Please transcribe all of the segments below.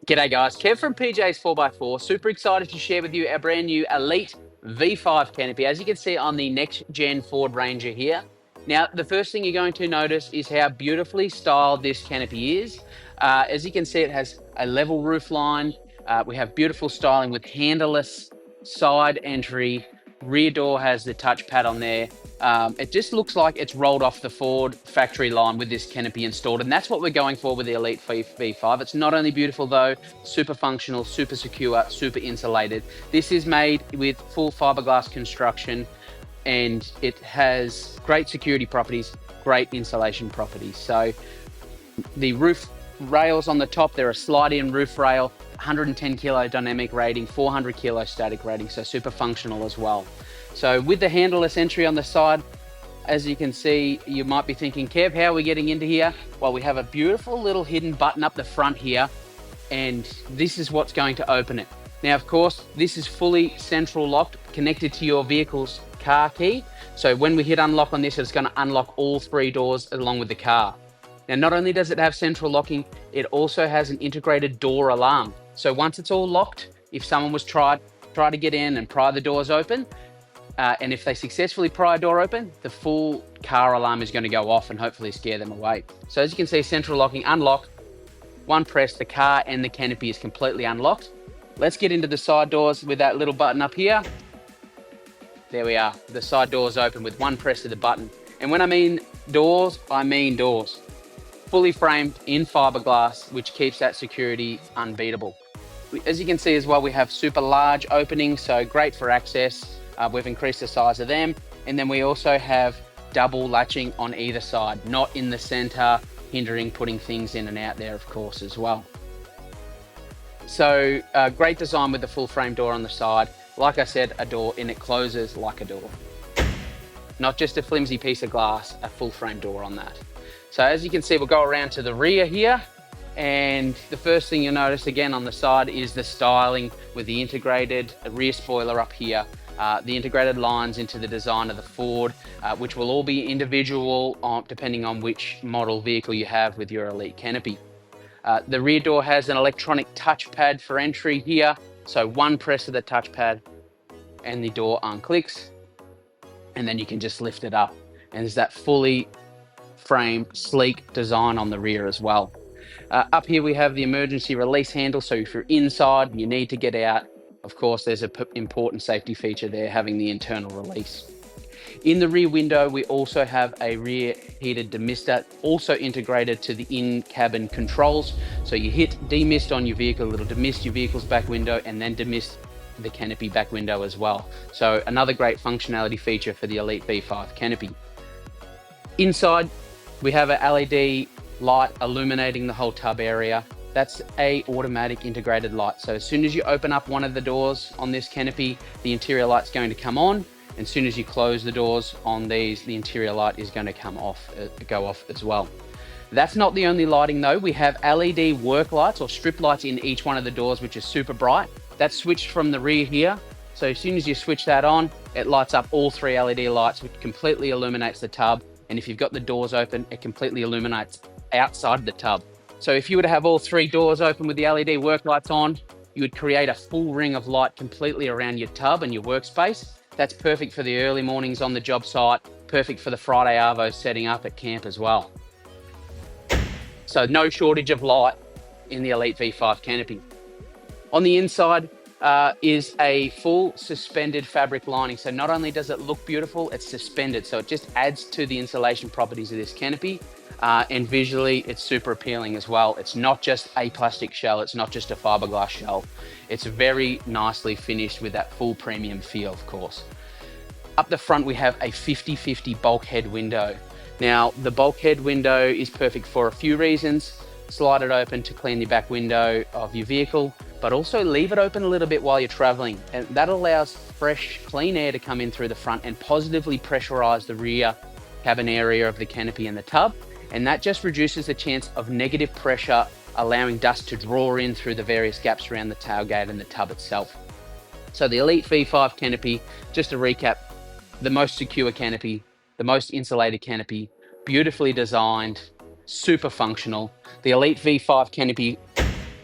G'day guys, Kev from PJ's 4x4. Super excited to share with you our brand new ELITE V5 Canopy. As you can see on the next gen Ford Ranger here. Now, the first thing you're going to notice is how beautifully styled this canopy is. As you can see, it has a level roof line. We have beautiful styling with handleless side entry. Rear door has the touchpad on there. It just looks like it's rolled off the Ford factory line with this canopy installed, and that's what we're going for with the ELITE V5. It's not only beautiful though, super functional, super secure, super insulated. This is made with full fiberglass construction, and it has great security properties, great insulation properties. So the roof rails on the top, they're a slide-in roof rail, 110 kilo dynamic rating, 400 kilo static rating, so super functional as well. So with the handleless entry on the side, as you can see, you might be thinking, Kev, how are we getting into here? Well, we have a beautiful little hidden button up the front here, and this is what's going to open it. Now, of course, this is fully central locked, connected to your vehicle's car key. So when we hit unlock on this, it's going to unlock all three doors along with the car. Now, not only does it have central locking, it also has an integrated door alarm. So once it's all locked, if someone was try to get in and pry the doors open, and if they successfully pry a door open, the full car alarm is going to go off and hopefully scare them away. So as you can see, central locking, unlock, one press, the car and the canopy is completely unlocked. Let's get into the side doors with that little button up here. There we are. The side doors open with one press of the button. And when I mean doors, I mean doors. Fully framed in fiberglass, which keeps that security unbeatable. As you can see as well, we have super large openings, so great for access. We've increased the size of them. And then we also have double latching on either side, not in the center, hindering putting things in and out there, of course, as well. So great design with the full frame door on the side. Like I said, a door, and it closes like a door. Not just a flimsy piece of glass, a full frame door on that. So as you can see, we'll go around to the rear here. And the first thing you'll notice again on the side is the styling with the integrated rear spoiler up here. The integrated lines into the design of the Ford, which will all be individual depending on which model vehicle you have with your ELITE canopy. The rear door has an electronic touchpad for entry here. So one press of the touchpad and the door unclicks, and then you can just lift it up. And there's that fully framed, sleek design on the rear as well. Up here we have the emergency release handle, so if you're inside and you need to get out, of course there's an important safety feature there, having the internal release. In the rear window we also have a rear heated demister, also integrated to the in-cabin controls. So you hit demist on your vehicle, it'll demist your vehicle's back window and then demist the canopy back window as well. So another great functionality feature for the ELITE V5 canopy. Inside we have an LED light illuminating the whole tub area. That's a automatic integrated light. So as soon as you open up one of the doors on this canopy, the interior light's going to come on. And as soon as you close the doors on these, the interior light is going to go off as well. That's not the only lighting though. We have LED work lights or strip lights in each one of the doors, which is super bright. That's switched from the rear here. So as soon as you switch that on, it lights up all three LED lights, which completely illuminates the tub. And if you've got the doors open, it completely illuminates outside the tub. So if you were to have all three doors open with the LED work lights on, you would create a full ring of light completely around your tub and your workspace. That's perfect for the early mornings on the job site, perfect for the Friday arvo setting up at camp as well. So no shortage of light in the ELITE V5 canopy. On the inside is a full suspended fabric lining. So not only does it look beautiful, it's suspended. So it just adds to the insulation properties of this canopy. And visually, it's super appealing as well. It's not just a plastic shell. It's not just a fiberglass shell. It's very nicely finished with that full premium feel, of course. Up the front, we have a 50-50 bulkhead window. Now, the bulkhead window is perfect for a few reasons. Slide it open to clean the back window of your vehicle, but also leave it open a little bit while you're traveling. And that allows fresh, clean air to come in through the front and positively pressurize the rear cabin area of the canopy and the tub. And that just reduces the chance of negative pressure, allowing dust to draw in through the various gaps around the tailgate and the tub itself. So the ELITE V5 canopy, just to recap, the most secure canopy, the most insulated canopy, beautifully designed, super functional. The ELITE V5 canopy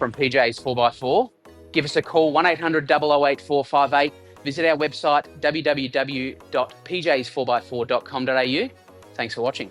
from PJ's 4x4, give us a call 1800 008 458. Visit our website www.pjs4x4.com.au. Thanks for watching.